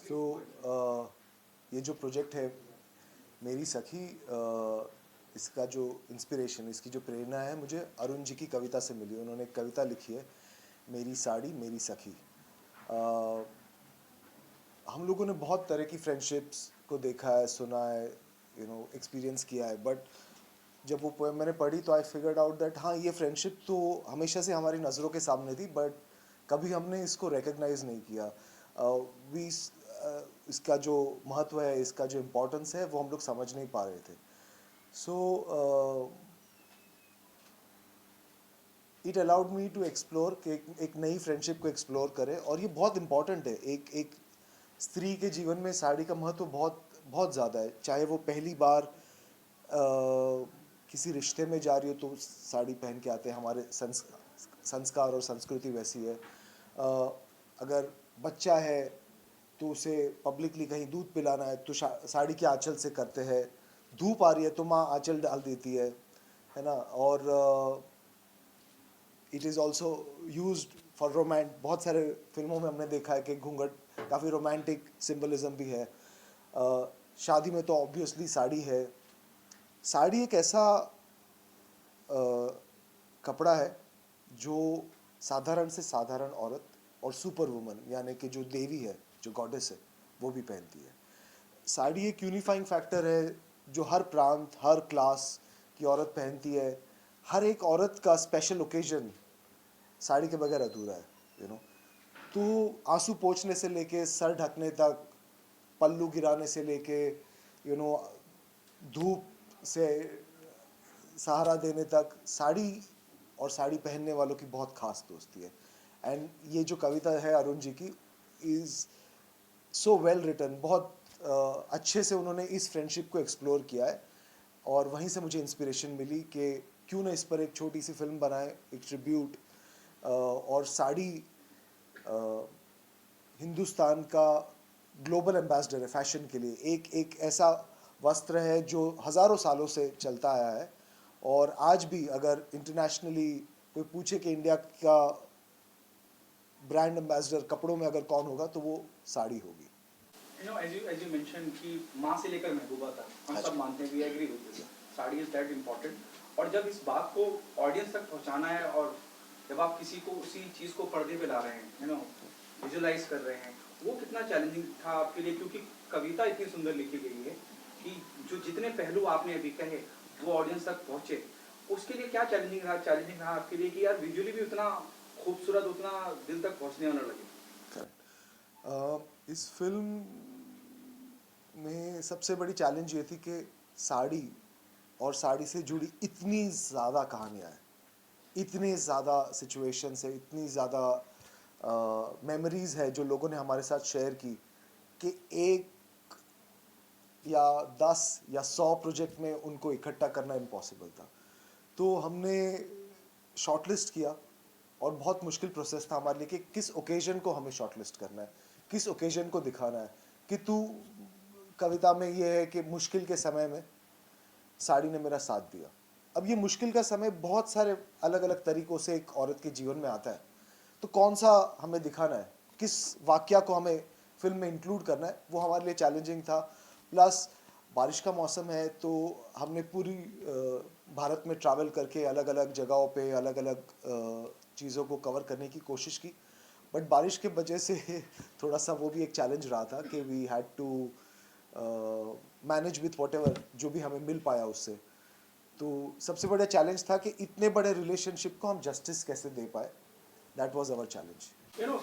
सो ये जो प्रोजेक्ट है मेरी सखी, इसका जो इंस्पिरेशन, इसकी जो प्रेरणा है मुझे अरुण जी की कविता से मिली। उन्होंने एक कविता लिखी है, मेरी साड़ी मेरी सखी। अ, हम लोगों ने बहुत तरह की फ्रेंडशिप्स को देखा है, सुना है, एक्सपीरियंस किया है, बट जब वो पोएम मैंने पढ़ी तो आई फिगर्ड आउट दैट हाँ, ये फ्रेंडशिप तो हमेशा से हमारी नज़रों के सामने थी, बट कभी हमने इसको रिकग्नाइज नहीं किया। वी इसका जो महत्व है, इसका जो इम्पोर्टेंस है, वो हम लोग समझ नहीं पा रहे थे। So it allowed me to explore कि एक नई फ्रेंडशिप को एक्सप्लोर करें, और ये बहुत इंपॉर्टेंट है। एक एक स्त्री के जीवन में साड़ी का महत्व बहुत बहुत ज़्यादा है। चाहे वो पहली बार किसी रिश्ते में जा रही हो तो साड़ी पहन के आते हैं, हमारे संस्कार और संस्कृति वैसी है। अगर बच्चा है तो उसे पब्लिकली कहीं दूध पिलाना है तो साड़ी के आंचल से करते हैं। धूप आ रही है तो माँ आंचल डाल देती है ना। और it is also use for romance. बहुत सारे फिल्मों में हमने देखा है कि घूंघट काफ़ी रोमांटिक सिंबलिज्म भी है। शादी में तो ऑब्वियसली साड़ी है। साड़ी एक ऐसा कपड़ा है जो साधारण से साधारण औरत और सुपर वुमन, यानी कि जो देवी है, जो गॉडेस है, वो भी पहनती है। साड़ी एक यूनिफाइंग फैक्टर है जो हर प्रांत, हर क्लास की औरत पहनती है। हर एक औरत का स्पेशल ओकेजन साड़ी के बगैर अधूरा है। तो आंसू पोंछने से लेके सर ढकने तक, पल्लू गिराने से लेके यू नो धूप से सहारा देने तक, साड़ी और साड़ी पहनने वालों की बहुत खास दोस्ती है। एंड ये जो कविता है अरुण जी की इज़ सो वेल रिटन। बहुत अच्छे से उन्होंने इस फ्रेंडशिप को एक्सप्लोर किया है, और वहीं से मुझे इंस्पिरेशन मिली कि क्यों ना इस पर एक छोटी सी फिल्म बनाए, एक ट्रिब्यूट। और साड़ी हिंदुस्तान का ग्लोबल एम्बेसडर है फैशन के लिए। एक एक ऐसा वस्त्र है जो हज़ारों सालों से चलता आया है, और आज भी अगर इंटरनेशनली कोई पूछे कि इंडिया का ब्रांड एम्बेसडर कपड़ों में अगर कौन होगा तो वो साड़ी होगी। as you mentioned कि माँ से लेकर महबूबा तक हम सब मानते हैं, we agree with this, sari is that important. और जब इस बात को ऑडियंस तक पहुंचाना है, और जब आप किसी को उसी चीज को पर्दे पे ला रहे हैं, विजुलाइज कर रहे हैं, वो कितना चैलेंजिंग था आपके लिए? क्योंकि कविता इतनी सुंदर लिखी गई है कि जो जितने पहलू आपने अभी कहे वो ऑडियंस तक पहुंचे, उसके लिए क्या चैलेंजिंग रहा आपके लिए कि यार विजुअली भी उतना खूबसूरत, उतना दिल तक पहुंचने वाला लगे? इस फिल्म में सबसे बड़ी चैलेंज ये थी कि साड़ी और साड़ी से जुड़ी इतनी ज़्यादा कहानियाँ हैं, इतनी ज़्यादा सिचुएशंस है, इतनी ज़्यादा मेमोरीज़ है जो लोगों ने हमारे साथ शेयर की, कि एक या 10 या 100 प्रोजेक्ट में उनको इकट्ठा करना इम्पॉसिबल था। तो हमने शॉर्टलिस्ट किया, और बहुत मुश्किल प्रोसेस था हमारे लिए कि किस ओकेजन को हमें शॉर्टलिस्ट करना है, किस ओकेजन को दिखाना है। कि तू कविता में ये है कि मुश्किल के समय में साड़ी ने मेरा साथ दिया। अब ये मुश्किल का समय बहुत सारे अलग अलग तरीकों से एक औरत के जीवन में आता है, तो कौन सा हमें दिखाना है, किस वाक्या को हमें फिल्म में इंक्लूड करना है, वो हमारे लिए चैलेंजिंग था। प्लस बारिश का मौसम है तो हमने पूरी भारत में ट्रैवल करके अलग अलग जगहों पे अलग अलग चीज़ों को कवर करने की कोशिश की, बट बारिश के वजह से थोड़ा सा वो भी एक चैलेंज रहा था कि we had to manage with whatever जो भी हमें मिल पाया उससे। तो सबसे बड़ा चैलेंज था कि इतने बड़े रिलेशनशिप को हम जस्टिस कैसे दे पाए। That was our challenge.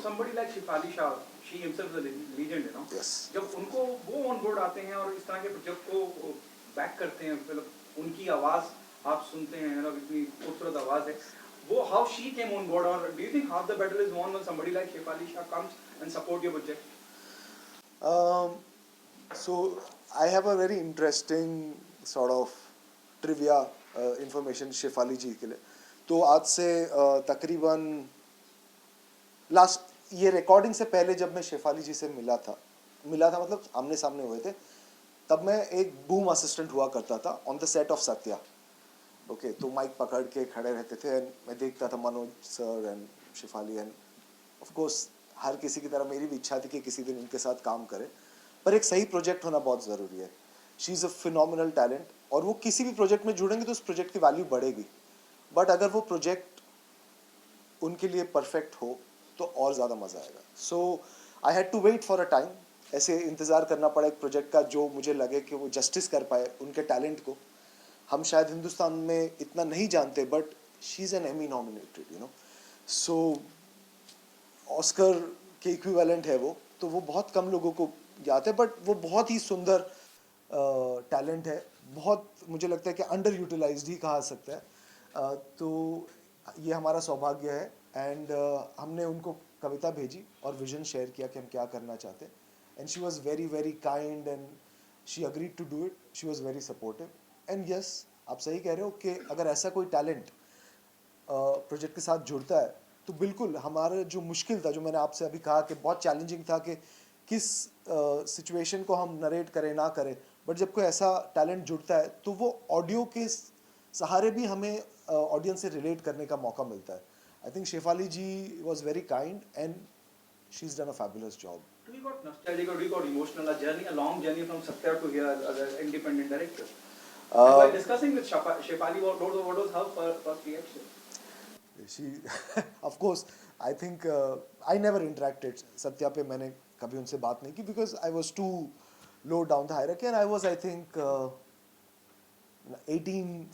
somebody like Shefali Shah, she himself is a legend. Yes. जब उनको वो ऑन बोर्ड आते हैं और इस तरह के प्रोजेक्ट को बैक करते हैं, मतलब उनकी आवाज आप सुनते हैं, इतनी खूबसूरत आवाज है वो, how she came on board, or do you think half the battle is won when somebody like Shefali Shah comes and support your project? So I have a very interesting sort of trivia information Shefali जी के लिए। तो आज से तकरीबन last ये recording से पहले जब मैं शेफाली जी से मिला था मतलब आमने सामने हुए थे, तब मैं एक बूम असिस्टेंट हुआ करता था on the set of Satya. Okay, तो माइक पकड़ के खड़े रहते थे एंड मैं देखता था Manoj sir and Shefali, and of course हर किसी की तरह मेरी भी इच्छा थी कि किसी दिन उनके साथ काम करें, पर एक सही प्रोजेक्ट होना बहुत ज़रूरी है. She is a phenomenal talent, और वो किसी भी प्रोजेक्ट में जुड़ेंगे तो उस प्रोजेक्ट की वैल्यू बढ़ेगी. बट अगर वो प्रोजेक्ट उनके लिए परफेक्ट हो तो और ज़्यादा मज़ा आएगा. So I had to wait for a time. ऐसे इंतज़ार करना पड़ा एक प्रोजेक्ट का जो मुझे लगे कि वो जस्टिस कर पाए उनके टैलेंट को. हम शायद हिंदुस्तान में इतना नहीं जानते, but she is an Emmy nominated, you know. So Oscar के इक्विवेलेंट है वो, तो वो बहुत कम लोगों को याद है, बट वो बहुत ही सुंदर टैलेंट है. बहुत मुझे लगता है कि अंडर यूटिलाइज्ड ही कहा सकता है. तो ये हमारा सौभाग्य है. एंड हमने उनको कविता भेजी और विजन शेयर किया कि हम क्या करना चाहते हैं. And she was very very kind and she agreed to do it. She was very supportive. And yes, आप सही कह रहे हो कि अगर ऐसा कोई टैलेंट प्रोजेक्ट के साथ जुड़ता है तो बिल्कुल हमारा जो मुश्किल था, जो मैंने आपसे अभी कहा कि बहुत चैलेंजिंग था कि किस सिचुएशन को हम नरेट करें ना करें, बट जब कोई ऐसा टैलेंट जुड़ता है तो वो ऑडियो के सहारे भी हमें ऑडियंस से रिलेट करने का मौका मिलता है. I think Shefali ji was very kind and she is done a fabulous job. Do you got nostalgic or do you got emotional? A journey, a long journey from Satya to here as an independent director. And while discussing with Shefali, what was her first reaction? She of course, I think I never interacted. Satya पे मैंने कभी उनसे बात नहीं की because I was too low down the hierarchy, and I was, I think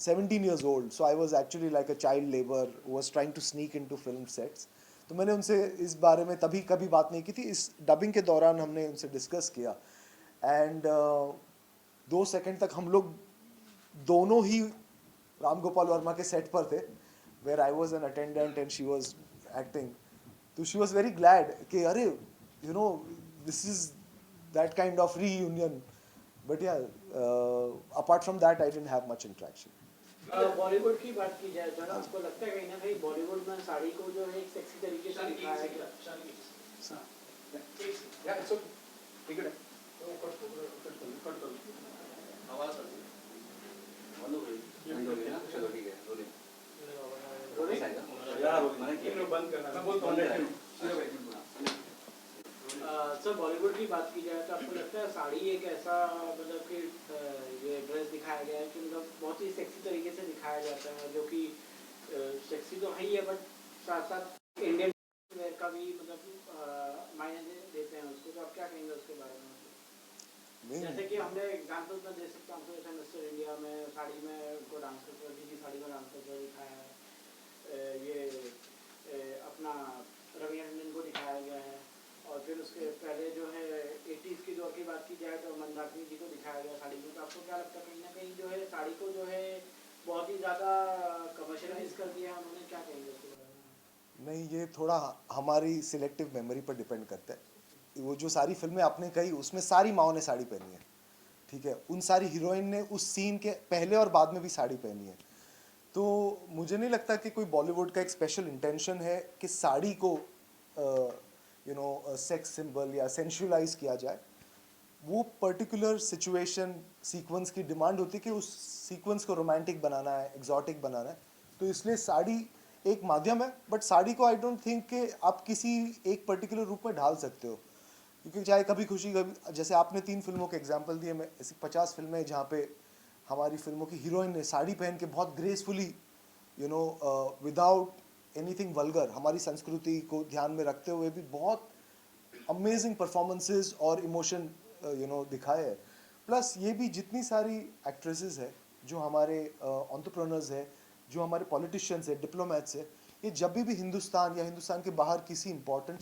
17 years old, so I was actually like a child laborer who was trying to sneak into film sets. तो मैंने उनसे इस बारे में तभी कभी बात नहीं की थी. इस डबिंग के दौरान हमने उनसे डिस्कस किया. एंड 2 सेकंड तक हम लोग दोनों ही राम गोपाल वर्मा के सेट पर थे, where I was an attendant and she was acting. तो शी वॉज वेरी ग्लैड कि अरे you know this is that kind of reunion. But yeah apart from that I didn't have much interaction. Bollywood की बात की जाए तो ना आपको लगता है कहीं ना कहीं बॉलीवुड में साड़ी को जो है एक सेक्सी तरीके से दिखाया गया. Yeah, it's okay. ठीक है. कट दो. आवाज आ रही है. बंद हो गई. बंद हो गई ना. चलो ठीक है. रोलिंग. यार रोलिंग मैंने किया. बंद करना. मैं बोलता हूं. सीधा बैठ. सर बॉलीवुड की बात की जाए तो आपको लगता है साड़ी एक ऐसा मतलब कि ये ड्रेस दिखाया गया है कि मतलब बहुत ही सेक्सी तरीके से दिखाया जाता है, जो कि सेक्सी तो है ही है बट साथ साथ इंडियन वेयर का भी मतलब मायने देते हैं उसको. तो आप क्या कहेंगे उसके बारे में? जैसे कि हमने एग्जाम्पल में दे सकते हैं, हमको जैसे मिस्टर इंडिया में साड़ी में उनको डांस करते हुए जी साड़ी में डांस करते हुए दिखाया है. ये अपना रवि रंजन को दिखाया गया है. और फिर उसके पहले जो है 80s के दौर की बात की जाए तो मंदाकिनी जी को दिखाया गया साड़ी में. तो आपको क्या लगता है कहीं ना कहीं जो है साड़ी को जो है बहुत ही ज़्यादा कमर्शलाइज कर दिया है उन्होंने? क्या कहेंगे उसके बारे में? नहीं, ये थोड़ा हमारी सिलेक्टिव मेमोरी पर डिपेंड करता है. वो जो सारी फिल्में आपने कही उसमें सारी माओ ने साड़ी पहनी है, ठीक है. उन सारी हीरोइन ने उस सीन के पहले और बाद में भी साड़ी पहनी है. तो मुझे नहीं लगता कि कोई बॉलीवुड का एक स्पेशल इंटेंशन है कि साड़ी को सेक्स सिंबल या सेंशुअलाइज किया जाए. वो पर्टिकुलर सिचुएशन सीक्वेंस की डिमांड होती है कि उस सीक्वेंस को रोमांटिक बनाना है, एग्जॉटिक बनाना है. तो इसलिए साड़ी एक माध्यम है, बट साड़ी को आई डोंट थिंक कि आप किसी एक पर्टिकुलर रूप में ढाल सकते हो. क्योंकि चाहे कभी खुशी कभी, जैसे आपने 3 फिल्मों के एग्जाम्पल दिए, मैं ऐसी 50 फिल्में जहाँ पे हमारी फिल्मों की हीरोइन ने साड़ी पहन के बहुत ग्रेसफुली विदाउट एनीथिंग वल्गर, हमारी संस्कृति को ध्यान में रखते हुए भी बहुत अमेजिंग परफॉर्मेंसेस और इमोशन दिखाए है. प्लस ये भी जितनी सारी एक्ट्रेसेस है जो हमारे एंटरप्रेन्योर्स है, जो हमारे पॉलिटिशियंस है, डिप्लोमेट्स है, ये जब भी हिंदुस्तान या हिंदुस्तान के बाहर किसी इंपॉर्टेंट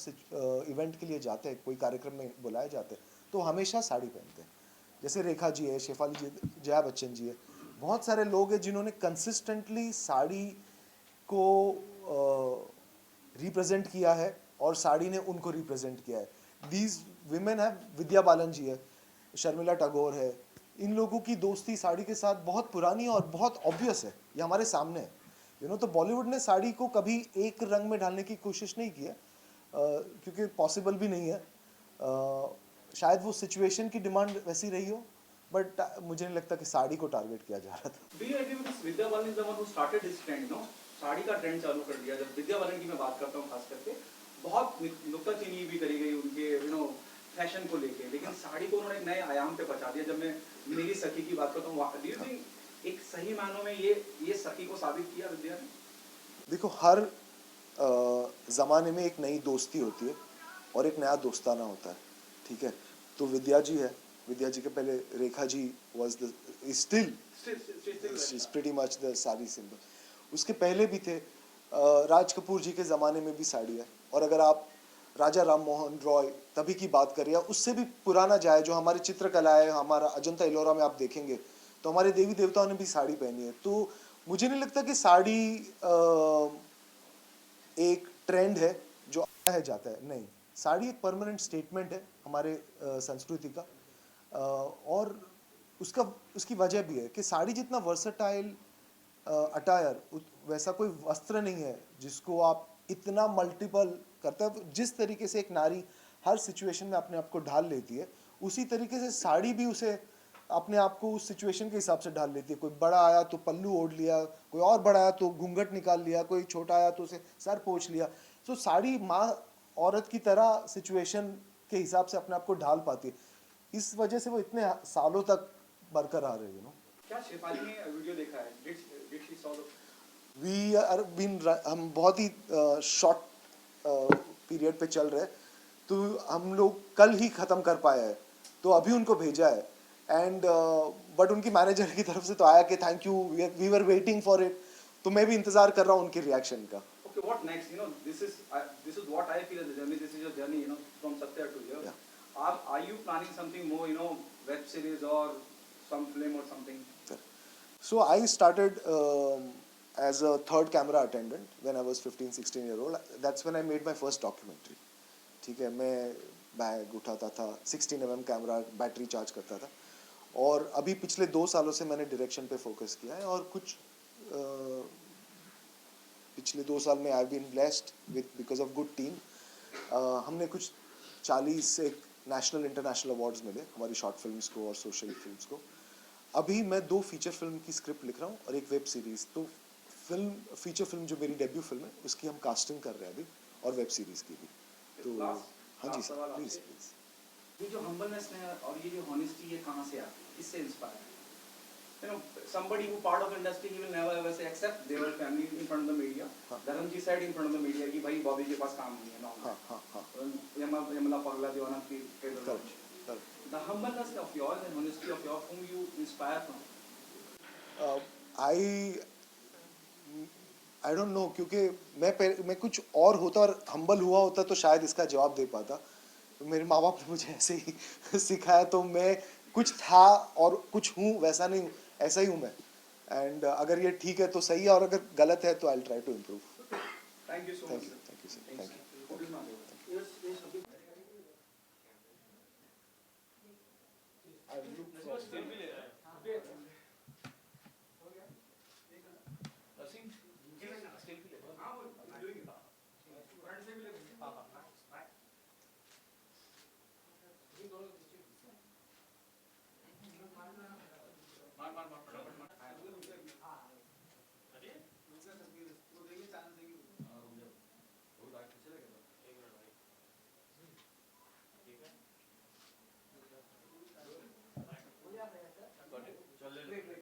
इवेंट के लिए जाते हैं, कोई कार्यक्रम में बुलाए जाते हैं, तो हमेशा साड़ी पहनते हैं. जैसे रेखा जी है, शेफाली जी, जया बच्चन जी है, बहुत सारे लोग हैं जिन्होंने कंसिस्टेंटली साड़ी को रिप्रेजेंट किया है और साड़ी ने उनको रिप्रेजेंट किया है. दीज विमेन है, विद्या बालन जी है, शर्मिला टैगोर है. इन लोगों की दोस्ती साड़ी के साथ बहुत पुरानी और बहुत ऑब्वियस है, ये हमारे सामने है. तो बॉलीवुड ने साड़ी को कभी एक रंग में ढालने की कोशिश नहीं की है, क्योंकि पॉसिबल भी नहीं है. शायद वो सिचुएशन की डिमांड वैसी रही हो, बट मुझे नहीं लगता कि साड़ी को टारगेट किया जा रहा था. Do you agree with this? Vidya Balan is the one who started this trend, sari का ट्रेंड चालू कर दिया. जब विद्या बालन की मैं बात करता हूँ खास करके, बहुत नुक्ताचीनी भी करी गई उनके फैशन को लेके, लेकिन साड़ी को उन्होंने एक नए आयाम पे पहुंचा दिया। जब मैं मेरी सखी की बात करता हूँ, डू यू थिंक एक सही मायनों में ये सखी को साबित किया विद्या ने? देखो, हर ज़माने में एक नई दोस्ती होती है और एक नया दोस्ताना होता है, ठीक है। तो विद्या जी है, विद्या जी के पहले Rekha ji was the still is pretty much the sari symbol. उसके पहले भी थे, राज कपूर जी के ज़माने में भी साड़ी है। और अगर आप राजा राम मोहन रॉय तभी की बात करिए, उससे भी पुराना जाए, जो हमारी चित्रकला है, हमारा अजंता एलोरा में आप देखेंगे तो हमारे देवी देवताओं ने भी साड़ी पहनी है। तो मुझे नहीं लगता कि साड़ी एक ट्रेंड है जो आता है जाता है, नहीं। साड़ी एक परमानेंट स्टेटमेंट है हमारे संस्कृति का, और उसकी वजह भी है कि साड़ी जितना वर्सटाइल अटायर, वैसा कोई वस्त्र नहीं है जिसको आप इतना मल्टीपल करता है। जिस तरीके से एक नारी हर सिचुएशन में अपने आप को ढाल लेती है, उसी तरीके से साड़ी भी उसे अपने आप को उस सिचुएशन के हिसाब से ढाल लेती है। कोई बड़ा आया तो पल्लू ओढ़ लिया, कोई और बड़ा आया तो घूंघट निकाल लिया, कोई छोटा आया तो उसे सर पोंछ लिया। तो साड़ी माँ औरत की तरह सिचुएशन के हिसाब से अपने आप को ढाल पाती है। इस वजह से वो इतने सालों तक बरकरार है, क्या शेफाली ने वीडियो देखा है? डिड शी सॉ द हम बहुत ही शॉर्ट पीरियड पे चल रहे हैं, तो हम लोग कल ही ख़त्म कर पाए हैं, तो अभी उनको भेजा है। एंड बट उनकी मैनेजर की तरफ से तो आया कि thank you, we were waiting for it. तो मैं भी इंतज़ार कर रहा हूँ उनके रिएक्शन का। Okay, what next? This is what I feel as a journey. This is your journey, from Satya to here. Yeah. Are you planning something more, web series or some film or something? So I started as a third camera attendant when I was 15-16 year old. That's when I made my first documentary. ठीक है, मैं bag उठाता था, 16 mm camera, battery charge करता था। और अभी पिछले 2 सालों से मैंने डायरेक्शन पे फोकस किया है, और कुछ पिछले 2 साल में I have been blessed with because of good team. हमने कुछ 40 से नेशनल इंटरनेशनल अवार्ड्स मिले हमारी शॉर्ट फिल्म्स को और सोशल फिल्म्स को। अभी मैं 2 फीचर फिल्म की स्क्रिप्ट लिख रहा हूँ और एक वेब सीरीज़। तो फीचर फिल्म जो मेरी डेब्यू फिल्म है, उसकी हम कास्टिंग कर रहे हैं अभी, और वेब सीरीज़ की भी। तो हाँ जी सर, प्लीज़ प्लीज़। ये जो हम्बलनेस है और ये जो हॉनेस्टी, ये कहाँ से आती है? किससे इंस्पायर है? Somebody who part of industry, he will never ever say accept their family in front of the media. Dharam ji said in front of the media कि भाई बॉबी के पास काम नहीं है, ना यमला पगला दीवाना की Correct. The humbleness of yours and honesty of yours, whom you inspire from? I don't know, क्योंकि मैं कुछ और होता और हम्बल हुआ होता तो शायद इसका जवाब दे पाता। तो मेरे माँ बाप ने मुझे ऐसे ही सिखाया, तो मैं कुछ था और कुछ हूँ, वैसा नहीं हूँ, ऐसा ही हूँ मैं। एंड अगर ये ठीक है तो सही है, और अगर गलत है तो I will try to improve. Thank you so much.